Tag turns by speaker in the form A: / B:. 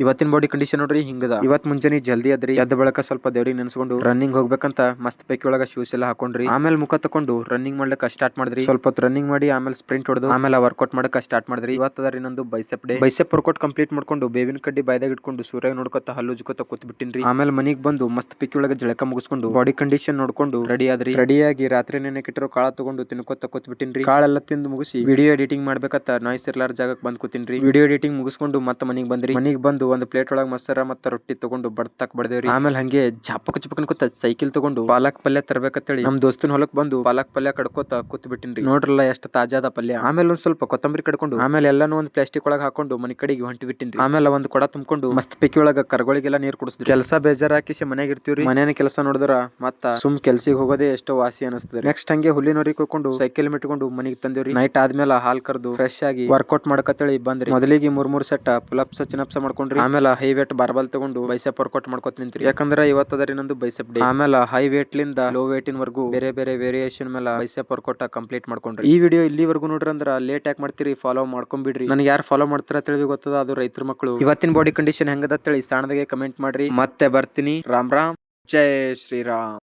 A: ಇವತ್ತಿನ body condition ನೋಡ್ರಿ ಹಿಂಗದ. ಇವತ್ ಮುಂಜಾನೆ ಜಲ್ದಿ ಅದ್ರಿ, ಎದ್ದ ಬಳಕ ಸ್ವಲ್ಪ ದೇವ್ರಿಗೆ ನೆನ್ಸ್ಕೊಂಡು ರನ್ನಿಂಗ್ ಹೋಗ್ಬೇಕಂತ ಮಸ್ತ್ ಪೈಕಿ ಒಳಗ ಶೂಸ್ ಎಲ್ಲ ಹಾಕೊಂಡ್ರಿ. ಆಮೇಲೆ ಮುಖ ತಕೊಂಡು ರನ್ನಿಂಗ್ ಮಾಡ್ಲಿಕ್ಕೆ ಸ್ಟಾರ್ಟ್ ಮಾಡಿದ್ರಿ. ಸ್ವಲ್ಪ ರನ್ನಿಂಗ್ ಮಾಡಿ ಆಮೇಲೆ ಸ್ಪ್ರಿಂಟ್ ಹೊಡೆದು ಆಮೇಲೆ ವರ್ಕೌಟ್ ಮಾಡಕ್ ಸ್ಟಾರ್ಟ್ ಮಾಡಿದ್ರಿ. ಇವತ್ತದ ಇನ್ನೊಂದು bicep day. Bicep workout complete ಮಾಡ್ಕೊಂಡು ಬೇವಿನ ಕಡ್ಡಿ ಬಾಯ್ದಾಗ ಇಟ್ಕೊಂಡು ಸೂರ್ಯ ನೋಡ್ಕೊತ ಹಲ್ಲು ಉಜ್ಕೋತ ಕೂತ್ ಬಿಟ್ಟಿನ್ರಿ. ಆಮೇಲೆ ಮನಿಗ್ ಬಂದು ಮಸ್ತ್ ಪಿಕ್ಕಿ ಒಳಗ ಜಳಕ ಮುಗಿಸ್ಕೊಂಡು ಬಾಡಿ ಕಂಡೀಷನ್ ನೋಡ್ಕೊಂಡು ರೆಡಿ ಆದ್ರಿ. ರೆಡಿಯಾಗಿ ರಾತ್ರಿ ನೆನೆಕಿಟ್ಟಿರೋ ಕಾಳ ತಗೊಂಡು ತಿನ್ಕೋತ ಕೂತ್ ಬಿಟ್ಟಿನ್ರಿ. ಕಾಳೆಲ್ಲ ತಿಂದು ಮುಗಿಸಿ ವಿಡಿಯೋ ಎಡಿಟಿಂಗ್ ಮಾಡ್ಬೇಕಂತ ನಾಯ್ಸ್ ಇರ್ಲಾರ ಜಾಗಕ್ಕೆ ಬಂದ್ ಕೂತಿನ್ರಿ. ವಿಡಿಯೋ ಎಡಿಟಿಂಗ್ ಮುಗಿಸ್ಕೊಂಡು ಮತ್ತೆ ಮನಿಗ್ ಬಂದ್ರಿ. ಮನಿಗ್ ಬಂದು ಒಂದು ಪ್ಲೇಟ್ ಒಳಗ ಮಸಾರ ಮತ್ತ ರೊಟ್ಟಿ ತಗೊಂಡು ಬಡ್ತಾಕ್ ಬಡ್ದೇವ್ರಿ. ಆಮೇಲೆ ಹಂಗೆ ಜಪಕ್ ಚಪಕ್ ಅನ್ಕೋತ ಸೈಕಲ್ ತಗೊಂಡು ಪಾಲಕ್ ಪಲ್ಯ ತರ್ಬೇಕಂತೇಳಿ ನಮ್ ದೋಸ್ತನ ಹೊಲಕ್ ಬಂದು ಪಾಲಕ್ ಪಲ್ಯ ಕಡ್ಕೋತ ಕೂತ್ ಬಿಟ್ಟಿನ್ರಿ. ನೋಡ್ರಲ್ಲ ಎಷ್ಟು ತಾಜಾದ ಪಲ್ಯ. ಆಮೇಲೆ ಒಂದ್ ಸ್ವಲ್ಪ ಕೊತ್ತಂಬರಿ ಕಡ್ಕೊಂಡು ಆಮೇಲೆ ಎಲ್ಲಾನು ಒಂದ್ ಪ್ಲಾಸ್ಟಿಕ್ ಒಳಗ ಹಾಕೊಂಡು ಮನಿ ಕಡೆಗೆ ಹೊಂಟಿ ಬಿಟ್ಟಿನ್ರಿ. ಆಮೇಲೆ ಒಂದ್ ಕೊಡ ತುಂಬಿಕೊಂಡು ಮಸ್ತ್ ಪಿಕ್ಕಿ ಒಳಗ ಕರ್ಗಳಿಗೆಲ್ಲ ನೀರ್ ಕುಡಿಸಿದ್ರಿ. ಕೆಲಸ ಬೇಜಾರ್ ಹಾಕಿಸಿ ಮನ್ಯಾಗ ಇರ್ತೀವ್ರಿ. ಮನೇನ ಕೆಲಸ ನೋಡಿದ್ರ ಮತ್ತ ಸುಮ್ ಕೆಲ್ಸಿಗೆ ಹೋಗೋದೇ ಎಷ್ಟೋ ವಾಸಿ ಅನಿಸ್ತದೆ. ನೆಕ್ಸ್ಟ್ ಹಂಗೆ ಹುಲ್ಲಿನವರಿಗೆ ಹೋಗ್ಕೊಂಡು ಸೈಕಲ್ ಮಿಟ್ಕೊಂಡು ಮನಿಗ್ ತಂದೇವ್ರಿ. ನೈಟ್ ಆದ್ಮೇಲೆ ಹಾಲ್ ಕರ್ದು ಫ್ರೆಶ್ ಆಗಿ ವರ್ಕೌಟ್ ಮಾಡಕತ್ತೇಳಿ ಬಂದ್ರಿ. ಮೊದಲಿಗೆ ಮೂರ್ ಸೆಟ್ ಪುಲಪ್ಸ್ ಚಿನಪ್ಸ ಮಾಡ್ಕೊಂಡ್ರಿ. ಆಮೇಲೆ ಹೈ ವೇಟ್ ಬಾರ್ಬಲ್ ತಗೊಂಡು ಬೈಸೆಪ್ ವರ್ಕೌಟ್ ಮಾಡ್ಕೊತ ನಿಂತ್ರಿ. ಯಾಕಂದ್ರೆ ಇವತ್ತದರಿ ನಂದು ಬೈಸೆಪ್ ಡೇ. ಆಮೇಲೆ ಹೈ ವೇಟ್ ಲಿಂದ ಲೋ ವೇಟ್ ವರ್ಗು ಬೇರೆ ಬೇರೆ ವೇರಿಯೇಷನ್ ಮೇಲೆ ಬೈಸೆಪ್ ವರ್ಕೌಟ್ ಕಂಪ್ಲೀಟ್ ಮಾಡ್ಕೊಂಡ್ರಿ. ಈ ವಿಡಿಯೋ ಇಲ್ಲಿವರೆಗೂ ನೋಡ್ರಿ ಅಂದ್ರ ಲೇಟ್ ಯಾಕೆ ಮಾಡ್ತೀರಿ, ಫಾಲೋ ಮಾಡ್ಕೊಂಡ್ಬಿಡ್ರಿ. ನನಗೆ ಯಾರು ಫಾಲೋ ಮಾಡ್ತಾರ ತಿಳಿವಿ ಗೊತ್ತದ, ಅದು ರೈತರ ಮಕ್ಕಳು. ಇವತ್ತಿನ ಬಾಡಿ ಕಂಡೀಷನ್ ಹೆಂಗದ ತಿಳಿ ಸಣ್ಣದಾಗೆ ಕಮೆಂಟ್ ಮಾಡ್ರಿ. ಮತ್ತೆ ಬರ್ತೀನಿ. ರಾಮ್ ರಾಮ್, ಜೈ ಶ್ರೀರಾಮ್.